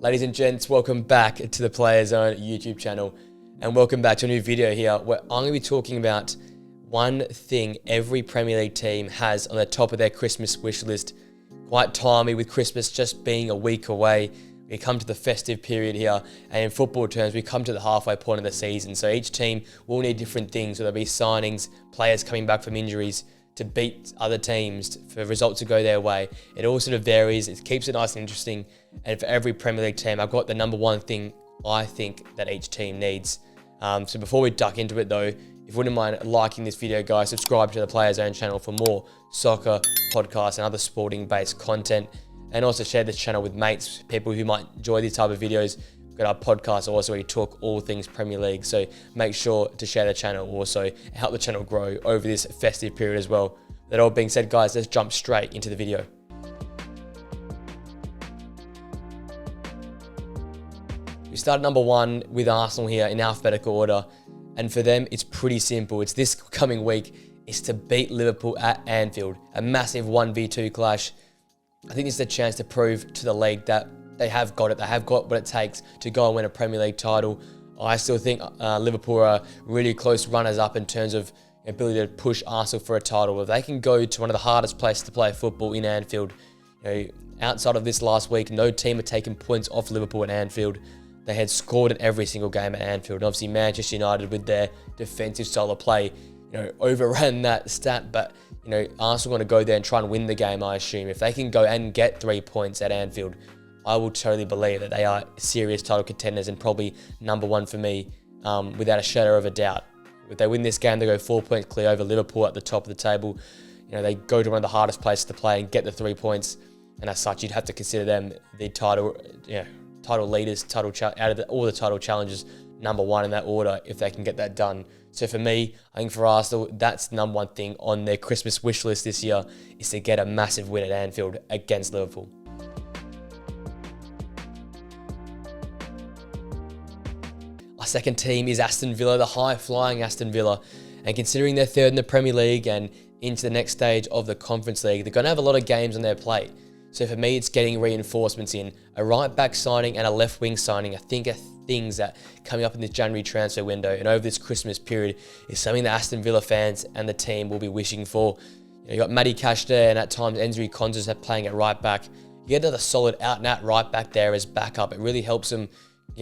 Ladies and gents, welcome back to the Player Zone YouTube channel, and welcome back to a new video here where I'm going to be talking about one thing every Premier League team has on the top of their Christmas wish list. Quite timely with Christmas just being a week away. We come to the festive period here, and in football terms, we come to the halfway point of the season. So each team will need different things, whether it be signings, players coming back from injuries, to beat other teams, for results to go their way. It all sort of varies. It keeps it nice and interesting. And for every Premier League team, I've got the number one thing I think that each team needs. So before we duck into it though, if you wouldn't mind liking this video, guys, subscribe to the Player Zone channel for more soccer, podcasts, and other sporting-based content. And also share this channel with mates, people who might enjoy these type of videos. We've got our podcast also where we talk all things Premier League. So make sure to share the channel also, and help the channel grow over this festive period as well. That all being said, guys, let's jump straight into the video. We start at number one with Arsenal here in alphabetical order. And for them, it's pretty simple. It's this coming week. It's to beat Liverpool at Anfield. A massive 1v2 clash. I think it's a chance to prove to the league that they have got it. They have got what it takes to go and win a Premier League title. I still think Liverpool are really close runners-up in terms of ability to push Arsenal for a title. If they can go to one of the hardest places to play football in Anfield, outside of this last week, no team had taken points off Liverpool at Anfield. They had scored in every single game at Anfield. And obviously, Manchester United, with their defensive style of play, overran that stat. But Arsenal want to go there and try and win the game. I assume if they can go and get 3 points at Anfield, I will totally believe that they are serious title contenders and probably number one for me, without a shadow of a doubt. If they win this game, they go 4 points clear over Liverpool at the top of the table. They go to one of the hardest places to play and get the 3 points. And as such, you'd have to consider them the title leaders, out of all the title challenges, number one in that order if they can get that done. So for me, I think for Arsenal, that's the number one thing on their Christmas wish list this year, is to get a massive win at Anfield against Liverpool. Our second team is Aston Villa, the high-flying Aston Villa. And considering they're third in the Premier League and into the next stage of the Conference League, they're going to have a lot of games on their plate. So for me, it's getting reinforcements in. A right-back signing and a left-wing signing, I think, are things that coming up in this January transfer window and over this Christmas period is something that Aston Villa fans and the team will be wishing for. You got Matty Cash there, and at times Enzri Konsa's playing at right-back. You get another solid out-and-out right-back there as backup. It really helps them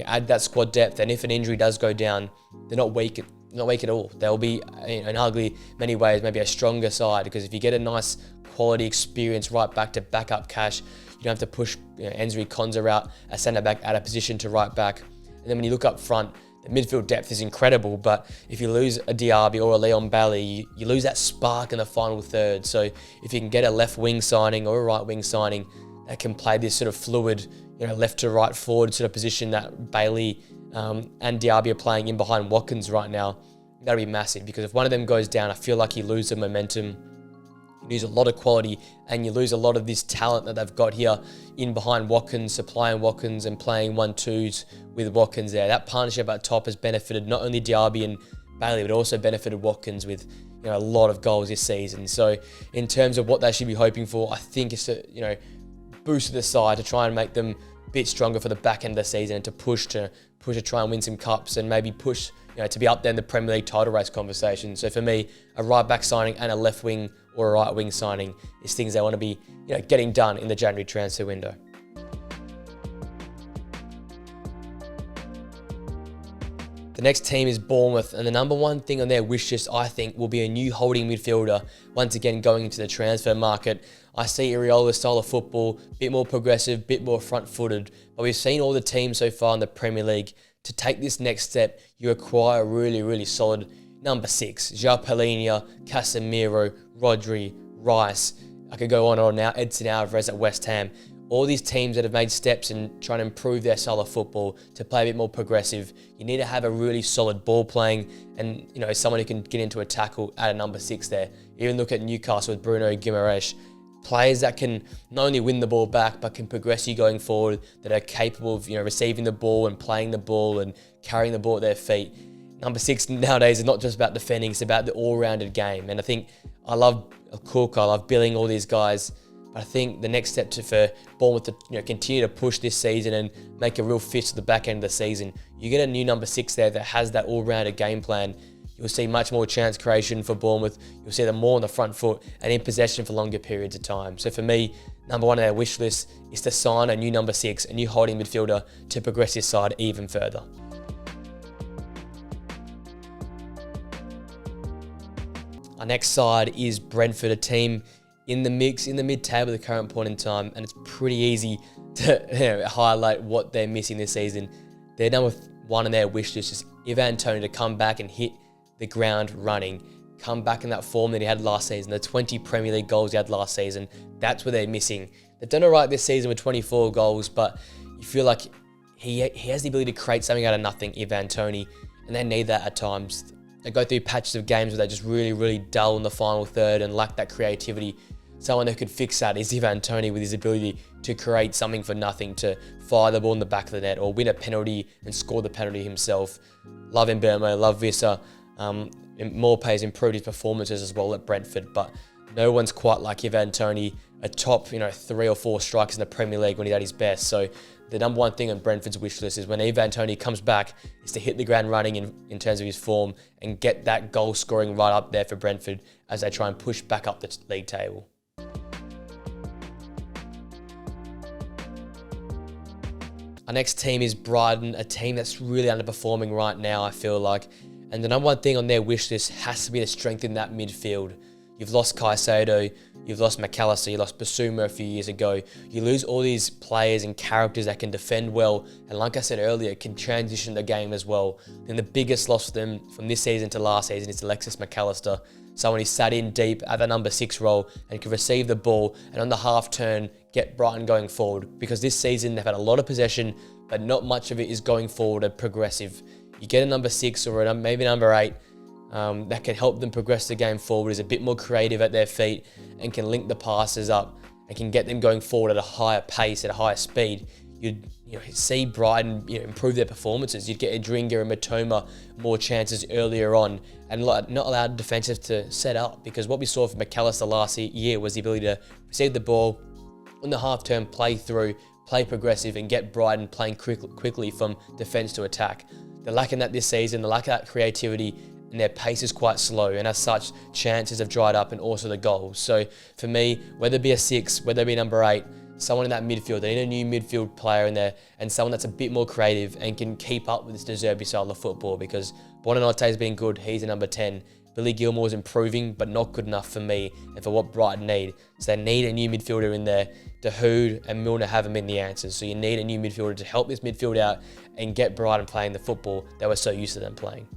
add that squad depth, and if an injury does go down, they're not weak at all. They'll be, in ugly many ways, maybe a stronger side, because if you get a nice quality experience right back to back up Cash, you don't have to push Enzri Konsa out a centre back at a position to right back. And then when you look up front, the midfield depth is incredible, but if you lose a Diaby or a Leon Bailey, you lose that spark in the final third. So if you can get a left wing signing or a right wing signing that can play this sort of fluid, left to right forward sort of position that Bailey and Diaby are playing in behind Watkins right now, that'll be massive, because if one of them goes down, I feel like you lose the momentum, you lose a lot of quality, and you lose a lot of this talent that they've got here in behind Watkins, supplying Watkins and playing 1-2s with Watkins there. That partnership at top has benefited not only Diaby and Bailey, but also benefited Watkins with a lot of goals this season. So in terms of what they should be hoping for, I think it's to boost the side to try and make them a bit stronger for the back end of the season, and to push to try and win some cups and maybe push to be up there in the Premier League title race conversation. So for me, a right back signing and a left wing or a right wing signing is things they want to be getting done in the January transfer window. The next team is Bournemouth, and the number one thing on their wish list, I think, will be a new holding midfielder, once again going into the transfer market. I see Iriola's style of football, a bit more progressive, a bit more front-footed, but we've seen all the teams so far in the Premier League. To take this next step, you acquire a really, really solid number 6. João Palhinha, Casemiro, Rodri, Rice. I could go on and on now. Edson Alvarez at West Ham. All these teams that have made steps in trying to improve their style of football to play a bit more progressive, you need to have a really solid ball playing and someone who can get into a tackle at a number 6 there. Even look at Newcastle with Bruno Guimaraes. Players that can not only win the ball back, but can progress you going forward, that are capable of receiving the ball and playing the ball and carrying the ball at their feet. Number 6 nowadays is not just about defending, it's about the all-rounded game. And I think I love Cook, I love Billing, all these guys. But I think the next step for Bournemouth to continue to push this season and make a real fist to the back end of the season, you get a new number 6 there that has that all-rounded game plan. You'll see much more chance creation for Bournemouth. You'll see them more on the front foot and in possession for longer periods of time. So for me, number 1 on our wish list is to sign a new number 6, a new holding midfielder to progress this side even further. Our next side is Brentford, a team in the mix, in the mid-table at the current point in time, and it's pretty easy to highlight what they're missing this season. Their number 1 on their wish list is Ivan Toney to come back and hit the ground running, come back in that form that he had last season, the 20 Premier League goals he had last season. That's what they're missing. They've done all right this season with 24 goals, but you feel like he has the ability to create something out of nothing, Ivan Toney, and they need that at times. They go through patches of games where they're just really, really dull in the final third and lack that creativity. Someone who could fix that is Ivan Toney, with his ability to create something for nothing, to fire the ball in the back of the net or win a penalty and score the penalty himself. Love Mbeumo, love Vissa. Morpay's improved his performances as well at Brentford, but no one's quite like Ivan Toney, a top 3 or 4 strikers in the Premier League when he's at his best. So the number 1 thing on Brentford's wish list is when Ivan Toney comes back is to hit the ground running in terms of his form and get that goal scoring right up there for Brentford as they try and push back up the league table. Our next team is Brighton, a team that's really underperforming right now, I feel like. And the number 1 thing on their wish list has to be to strengthen that midfield. You've lost Caicedo, you've lost McAllister, you lost Basuma a few years ago. You lose all these players and characters that can defend well, and like I said earlier, can transition the game as well. Then the biggest loss for them from this season to last season is Alexis McAllister, someone who sat in deep at the number 6 role and can receive the ball and on the half turn get Brighton going forward, because this season they've had a lot of possession, but not much of it is going forward and progressive. You get a number 6 or maybe number 8 that can help them progress the game forward, is a bit more creative at their feet and can link the passes up and can get them going forward at a higher pace, at a higher speed. You'd see Brighton improve their performances. You'd get Adringa and Matoma more chances earlier on and not allow defensive to set up, because what we saw from McAllister last year was the ability to receive the ball on the half turn, play through, play progressive and get Brighton playing quickly from defence to attack. They're lacking that this season, they're lacking that creativity, and their pace is quite slow, and as such, chances have dried up and also the goals. So for me, whether it be a 6, whether it be number 8, someone in that midfield, they need a new midfield player in there and someone that's a bit more creative and can keep up with this De Zerbi style of football, because Buonanotte been good, he's a number 10. Billy Gilmore's improving, but not good enough for me and for what Brighton need. So they need a new midfielder in there. Dahoud and Milner haven't been the answers. So you need a new midfielder to help this midfield out and get Brighton playing the football that we're so used to them playing.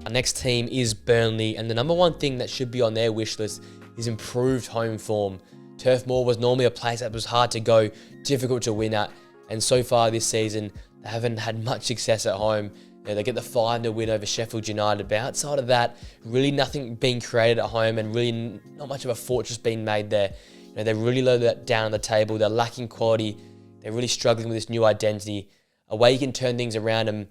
Our next team is Burnley, and the number 1 thing that should be on their wish list is improved home form. Turf Moor was normally a place that was hard to go, difficult to win at, and so far this season, they haven't had much success at home. They get the 5-0 win over Sheffield United, but outside of that, really nothing being created at home and really not much of a fortress being made there. They're really low down on the table, they're lacking quality, they're really struggling with this new identity. A way you can turn things around and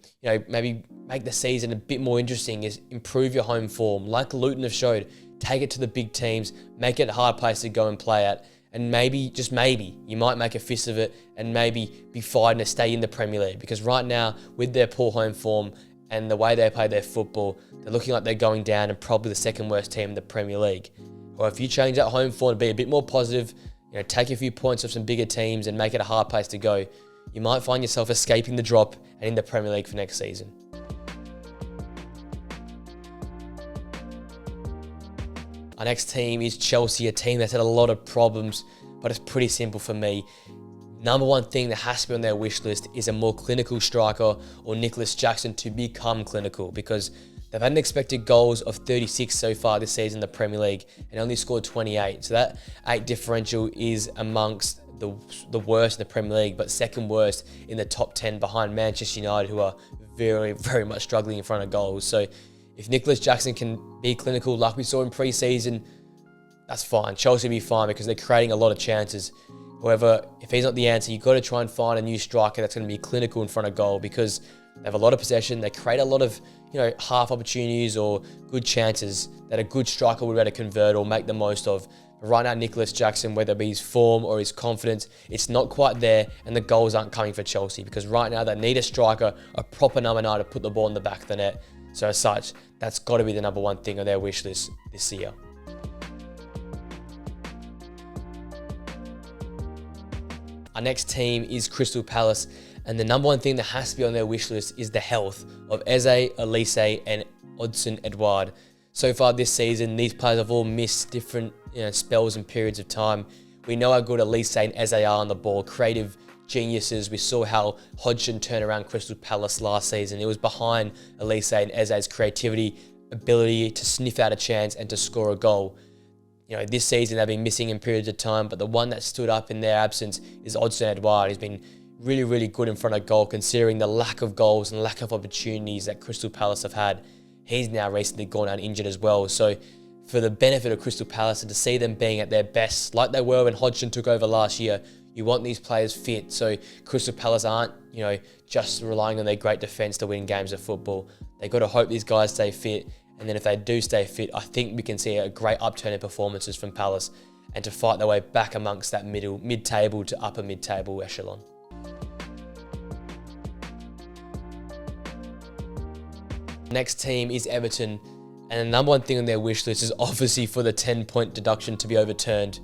maybe make the season a bit more interesting is improve your home form. Like Luton have showed, take it to the big teams, make it a hard place to go and play at. And maybe, just maybe, you might make a fist of it and maybe be fighting to stay in the Premier League. Because right now, with their poor home form and the way they play their football, they're looking like they're going down and probably the second worst team in the Premier League. Or if you change that home form to be a bit more positive, take a few points off some bigger teams and make it a hard place to go, you might find yourself escaping the drop and in the Premier League for next season. Our next team is Chelsea, a team that's had a lot of problems, but it's pretty simple for me. Number 1 thing that has to be on their wish list is a more clinical striker or Nicholas Jackson to become clinical, because they've had an expected goals of 36 so far this season in the Premier League and only scored 28. So that 8 differential is amongst the worst in the Premier League, but second worst in the top 10 behind Manchester United, who are very, very much struggling in front of goals. So if Nicholas Jackson can be clinical like we saw in pre-season, that's fine. Chelsea will be fine because they're creating a lot of chances. However, if he's not the answer, you've got to try and find a new striker that's going to be clinical in front of goal, because They have a lot of possession. They create a lot of, half opportunities or good chances that a good striker would be able to convert or make the most of. But right now, Nicholas Jackson, whether it be his form or his confidence, it's not quite there, and the goals aren't coming for Chelsea, because right now they need a striker, a proper number 9 to put the ball in the back of the net. So as such, that's got to be the number one thing on their wish list this year. Our next team is Crystal Palace, and the number one thing that has to be on their wish list is the health of Eze, Elise, and Odsonne-Edouard. So far this season, these players have all missed different spells and periods of time. We know how good Elise and Eze are on the ball, creative geniuses. We saw how Hodgson turned around Crystal Palace last season. It was behind Elise and Eze's creativity, ability to sniff out a chance and to score a goal. This season they've been missing in periods of time, but the one that stood up in their absence is Odsonne-Edouard. He's been really, really good in front of goal, considering the lack of goals and lack of opportunities that Crystal Palace have had. He's now recently gone out injured as well. So for the benefit of Crystal Palace and to see them being at their best, like they were when Hodgson took over last year, you want these players fit. So Crystal Palace aren't, just relying on their great defence to win games of football. They've got to hope these guys stay fit. And then if they do stay fit, I think we can see a great upturn in performances from Palace and to fight their way back amongst that mid-table to upper mid-table echelon. Next team is Everton, and the number one thing on their wish list is obviously for the 10-point deduction to be overturned.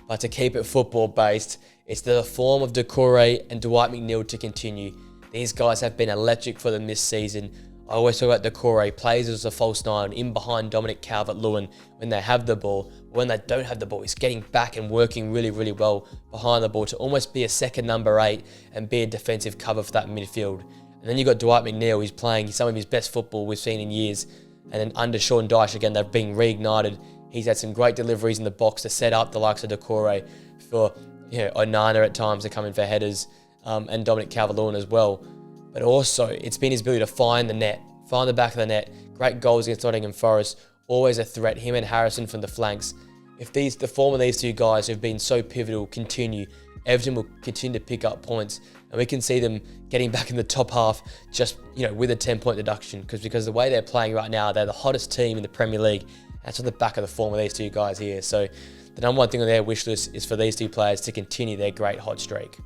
But to keep it football-based, it's the form of Doucouré and Dwight McNeil to continue. These guys have been electric for them this season. I always talk about Doucouré, plays as a false 9 in behind Dominic Calvert-Lewin when they have the ball. When they don't have the ball, he's getting back and working really, really well behind the ball to almost be a second number 8 and be a defensive cover for that midfield. And then you've got Dwight McNeil, who's playing some of his best football we've seen in years. And then under Sean Dyche, again, they've been reignited. He's had some great deliveries in the box to set up the likes of Doucouré for Onana at times to come in for headers, and Dominic Calvert-Lewin as well. But also, it's been his ability to find the net, find the back of the net. Great goals against Nottingham Forest, always a threat. Him and Harrison from the flanks. If the form of these two guys who've been so pivotal continue, Everton will continue to pick up points, and we can see them getting back in the top half just with a 10-point deduction, because the way they're playing right now, they're the hottest team in the Premier League. That's on the back of the form of these two guys here. So the number one thing on their wish list is for these two players to continue their great hot streak.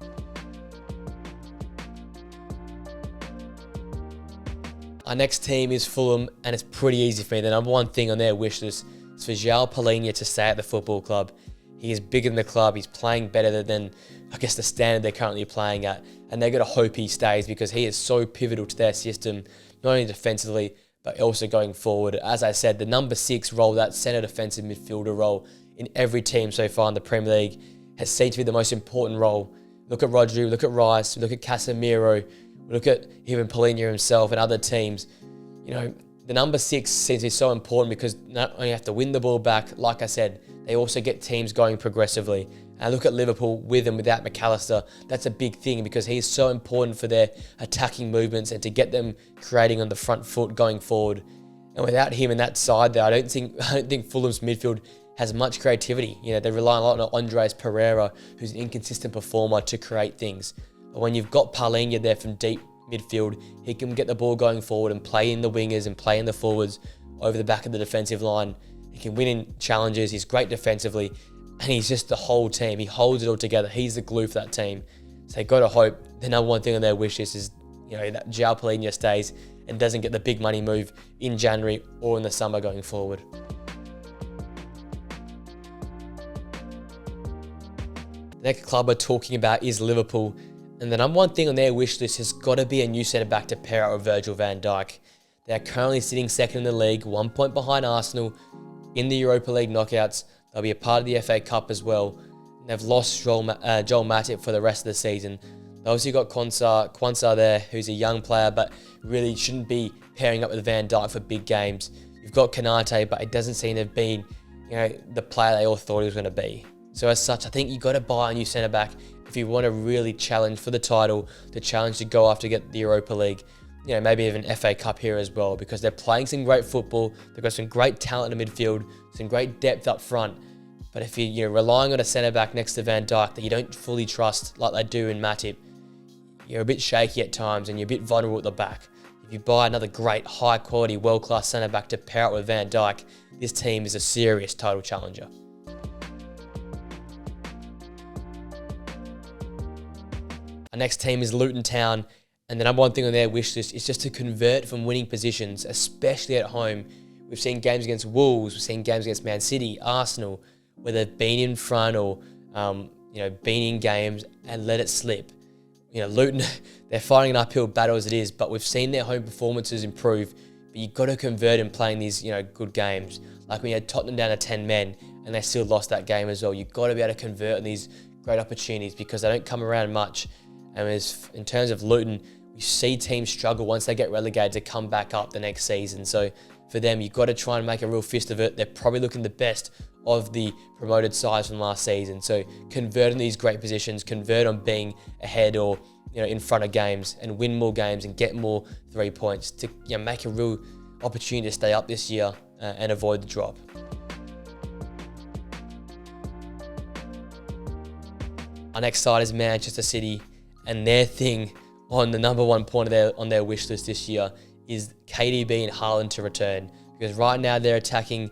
Our next team is Fulham, and it's pretty easy for me. The number one thing on their wish list is for João Palhinha to stay at the football club. He is bigger than the club. He's playing better than, the standard they're currently playing at. And they've got to hope he stays, because he is so pivotal to their system, not only defensively, but also going forward. As I said, the number 6 role, that centre defensive midfielder role in every team so far in the Premier League, has seemed to be the most important role. Look at Rodri, look at Rice, look at Casemiro, look at even Palhinha himself and other teams. The number 6 seems to be so important, because not only have to win the ball back, like I said, they also get teams going progressively. And look at Liverpool with and without McAllister. That's a big thing, because he's so important for their attacking movements and to get them creating on the front foot going forward. And without him in that side there, I don't think Fulham's midfield has much creativity. They rely a lot on Andres Pereira, who's an inconsistent performer, to create things. But when you've got Palhinha there from deep midfield, he can get the ball going forward and play in the wingers and play in the forwards over the back of the defensive line. He can win in challenges. He's great defensively, and he's just the whole team. He holds it all together. He's the glue for that team. So they got to hope the number one thing on their wish list is that João Palhinha stays and doesn't get the big money move in January or in the summer going forward. The next club we're talking about is Liverpool. And the number one thing on their wish list has got to be a new centre-back to pair up with Virgil van Dijk. They are currently sitting second in the league, 1 point behind Arsenal in the Europa League knockouts. They'll be a part of the FA Cup as well. And they've lost Joel Matip for the rest of the season. They obviously got Quansah there, who's a young player, but really shouldn't be pairing up with Van Dijk for big games. You've got Kanate, but it doesn't seem to have been the player they all thought he was going to be. So as such, I think you've got to buy a new centre-back if you want to really challenge for the title, to challenge to go after get the Europa League, maybe even FA Cup here as well, because they're playing some great football. They've got some great talent in the midfield, some great depth up front. But if you're relying on a centre-back next to Van Dijk that you don't fully trust like they do in Matip, you're a bit shaky at times and you're a bit vulnerable at the back. if you buy another great, high-quality, world-class centre-back to pair up with Van Dijk, this team is a serious title challenger. Our next team is Luton Town, and the number one thing on their wish list is just to convert from winning positions, especially at home. We've seen games against Wolves, we've seen games against Man City, Arsenal, where they've been in front or been in games and let it slip. Luton, they're fighting an uphill battle as it is, but we've seen their home performances improve. But you've got to convert in playing these, good games. Like we had Tottenham down to 10 men, and they still lost that game as well. You've got to be able to convert on these great opportunities because they don't come around much. And in terms of Luton, we see teams struggle once they get relegated to come back up the next season. So for them, you've got to try and make a real fist of it. They're probably looking the best of the promoted sides from last season. So convert in these great positions, convert on being ahead or in front of games and win more games and get more 3 points to make a real opportunity to stay up this year and avoid the drop. Our next side is Manchester City, and their thing on the number one point on their wish list this year is KDB and Haaland to return, because right now they're attacking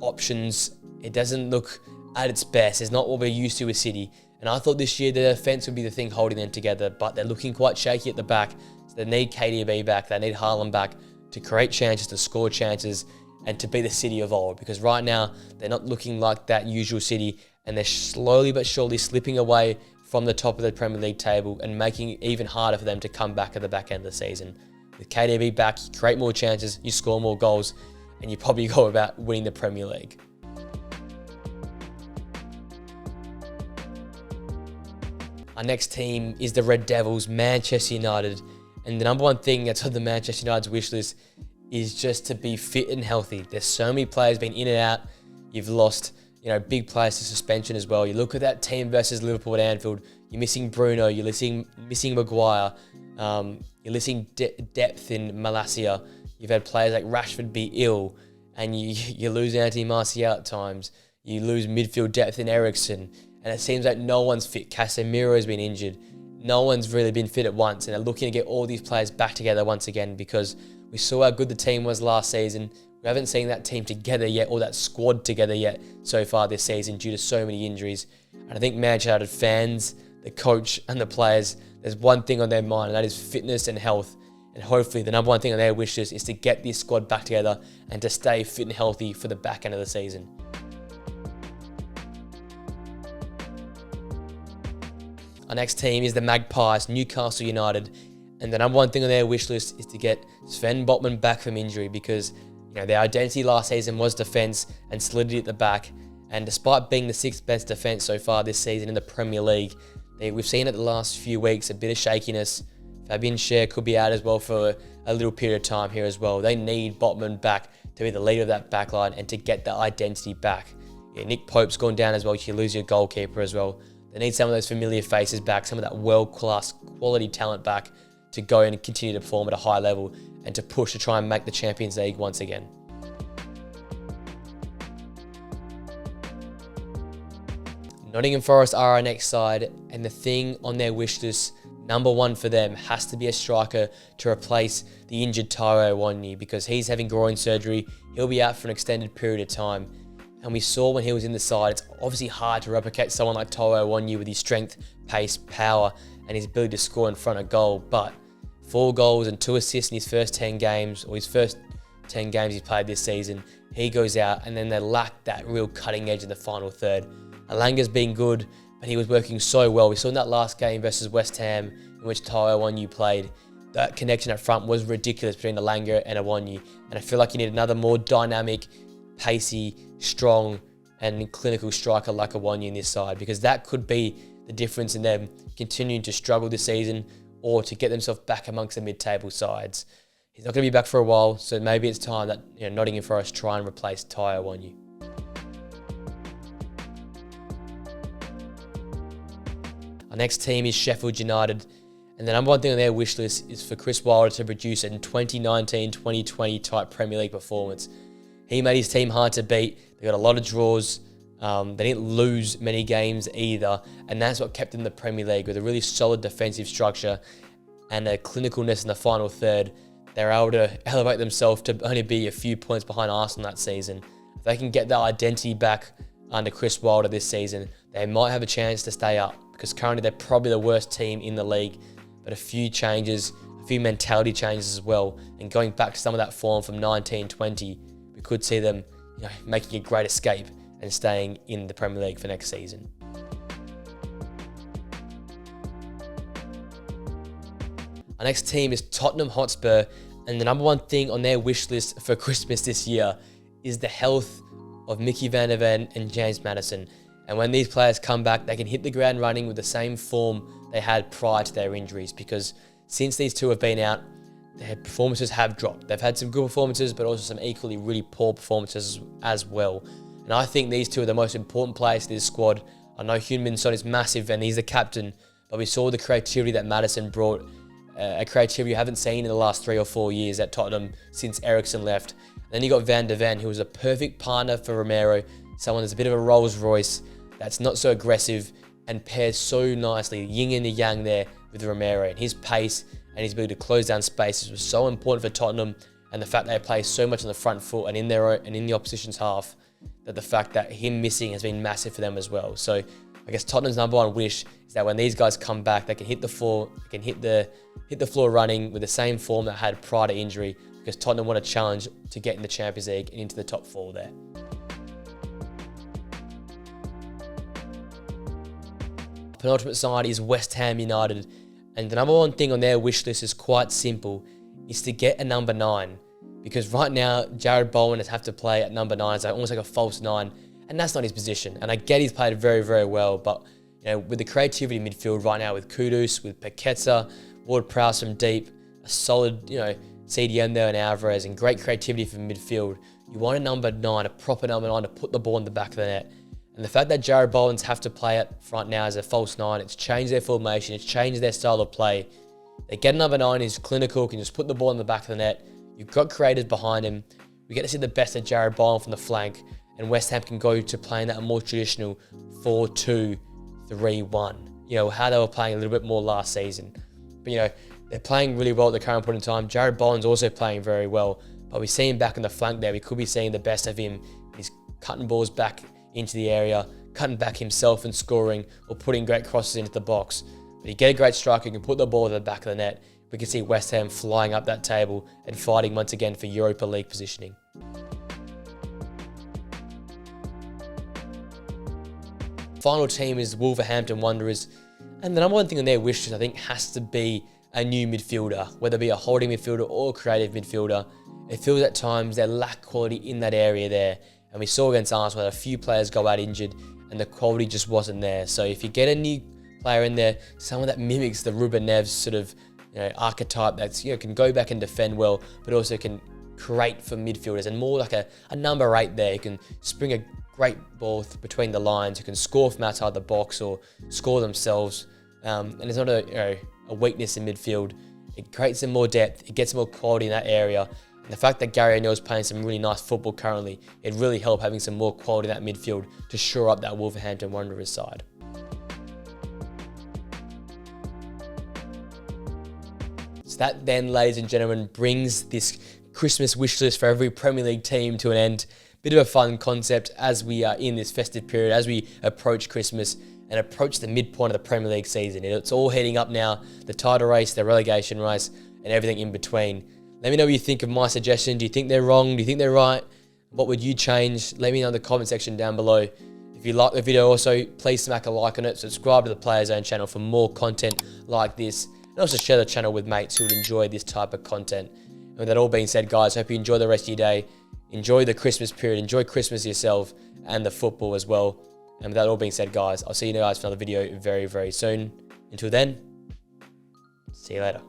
options. It doesn't look at its best. It's not what we're used to with City. And I thought this year the defence would be the thing holding them together, but they're looking quite shaky at the back. So they need KDB back, they need Haaland back to create chances, to score chances, and to be the City of old. Because right now, they're not looking like that usual City, and they're slowly but surely slipping away from the top of the Premier League table and making it even harder for them to come back at the back end of the season. With KDB back, you create more chances, you score more goals, and you probably go about winning the Premier League. Our next team is the Red Devils, Manchester United. And the number one thing that's on the Manchester United's wish list is just to be fit and healthy. There's so many players been in and out. You've lost, big players to suspension as well. You look at that team versus Liverpool at Anfield. You're missing Bruno. You're missing Maguire. You're missing depth in Malacia. You've had players like Rashford be ill, and you lose Anthony Martial at times. You lose midfield depth in Eriksen, and it seems like no one's fit. Casemiro has been injured. No one's really been fit at once, and they're looking to get all these players back together once again because we saw how good the team was last season. We haven't seen that team together yet, or that squad together yet so far this season due to so many injuries. And I think Manchester United fans, the coach and the players, there's one thing on their mind, and that is fitness and health. And hopefully the number one thing on their wish list is to get this squad back together and to stay fit and healthy for the back end of the season. Our next team is the Magpies, Newcastle United. And the number one thing on their wish list is to get Sven Botman back from injury because their identity last season was defence and solidity at the back. And despite being the sixth best defence so far this season in the Premier League, we've seen it the last few weeks, a bit of shakiness. Fabian Schär could be out as well for a little period of time here as well. They need Botman back to be the leader of that backline and to get that identity back. Nick Pope's gone down as well. You lose your goalkeeper as well. They need some of those familiar faces back, some of that world-class quality talent back to go and continue to perform at a high level and to push to try and make the Champions League once again. Nottingham Forest are our next side, and the thing on their wish list, number one for them, has to be a striker to replace the injured Taiwo Awoniyi because he's having groin surgery. He'll be out for an extended period of time. And we saw when he was in the side, it's obviously hard to replicate someone like Taiwo Awoniyi with his strength, pace, power, and his ability to score in front of goal. But 4 goals and 2 assists in his first 10 games, or his first 10 games he's played this season, he goes out, and then they lack that real cutting edge in the final third. Alanga's been good, but he was working so well. We saw in that last game versus West Ham, in which Taiwo Awoniyi played, that connection up front was ridiculous between Alanga and Awoniyi. And I feel like you need another more dynamic, pacey, strong, and clinical striker like Awoniyi in this side, because that could be the difference in them continuing to struggle this season or to get themselves back amongst the mid-table sides. He's not going to be back for a while, so maybe it's time that Nottingham Forest try and replace Taiwo Awoniyi. Our next team is Sheffield United, and the number one thing on their wish list is for Chris Wilder to produce a 2019-2020 type Premier League performance. He made his team hard to beat. They got a lot of draws. They didn't lose many games either, and that's what kept them in the Premier League with a really solid defensive structure and their clinicalness in the final third, they're able to elevate themselves to only be a few points behind Arsenal that season. If they can get that identity back under Chris Wilder this season, they might have a chance to stay up, because currently they're probably the worst team in the league. But a few changes, a few mentality changes as well, and going back to some of that form from 1920, we could see them, making a great escape and staying in the Premier League for next season. Our next team is Tottenham Hotspur, and the number one thing on their wish list for Christmas this year is the health of Mickey van der Ven and James Maddison. And when these players come back, they can hit the ground running with the same form they had prior to their injuries, because since these two have been out, their performances have dropped. They've had some good performances, but also some equally really poor performances as well. And I think these two are the most important players to this squad. I know Heung-min Son is massive and he's the captain, but we saw the creativity that Maddison brought, a creativity you haven't seen in the last 3 or 4 years at Tottenham since Eriksen left. And then you got Van der Ven, who was a perfect partner for Romero, someone that's a bit of a Rolls Royce, that's not so aggressive and pairs so nicely, yin and the yang there with Romero. And his pace and his ability to close down spaces was so important for Tottenham, and the fact they play so much on the front foot and in the opposition's half, that the fact that him missing has been massive for them as well. So I guess Tottenham's number one wish is that when these guys come back, they can hit the floor, they can hit the floor running with the same form that had prior to injury, because Tottenham want a challenge to get in the Champions League and into the top 4 there. Penultimate side is West Ham United, and the number one thing on their wish list is quite simple, is to get a number 9, because right now Jared Bowen has have to play at number 9 as almost like a false 9, and that's not his position. And I get he's played very, very well, but with the creativity in midfield right now with Kudus, with Paqueta, Ward-Prowse from deep, a solid CDM there and Alvarez, and great creativity from midfield, you want a number 9, a proper number 9 to put the ball in the back of the net. And the fact that Jared Bowens have to play at front now as a false 9, it's changed their formation, it's changed their style of play. They get a number 9 who's clinical, can just put the ball in the back of the net. You've got creators behind him. We get to see the best of Jared Bowen from the flank, and West Ham can go to playing that more traditional 4-2-3-1. How they were playing a little bit more last season. But they're playing really well at the current point in time. Jared Bowen's also playing very well, but we see him back in the flank there. We could be seeing the best of him. He's cutting balls back into the area, cutting back himself and scoring, or putting great crosses into the box. But you get a great striker who can put the ball in the back of the net. We can see West Ham flying up that table and fighting once again for Europa League positioning. Final team is Wolverhampton Wanderers, and the number one thing on their wish list I think has to be a new midfielder, whether it be a holding midfielder or a creative midfielder. It feels at times they lack quality in that area there. And we saw against Arsenal that a few players go out injured and the quality just wasn't there. So if you get a new player in there, someone that mimics the Ruben Neves sort of archetype, that's can go back and defend well, but also can create for midfielders, and more like a number 8 there, who can spring a great ball between the lines, who can score from outside the box or score themselves. And it's not a weakness in midfield. It creates some more depth, it gets more quality in that area. And the fact that Gary O'Neill's playing some really nice football currently, it really helped having some more quality in that midfield to shore up that Wolverhampton Wanderers side. So that then, ladies and gentlemen, brings this Christmas wish list for every Premier League team to an end. Bit of a fun concept as we are in this festive period, as we approach Christmas and approach the midpoint of the Premier League season. It's all heading up now, the title race, the relegation race, and everything in between. Let me know what you think of my suggestion. Do you think they're wrong? Do you think they're right? What would you change? Let me know in the comment section down below. If you like the video also, please smack a like on it. Subscribe to the Player Zone channel for more content like this. And also share the channel with mates who would enjoy this type of content. And with that all being said, guys, hope you enjoy the rest of your day. Enjoy the Christmas period. Enjoy Christmas yourself and the football as well. And with that all being said, guys, I'll see you guys for another video very, very soon. Until then, see you later.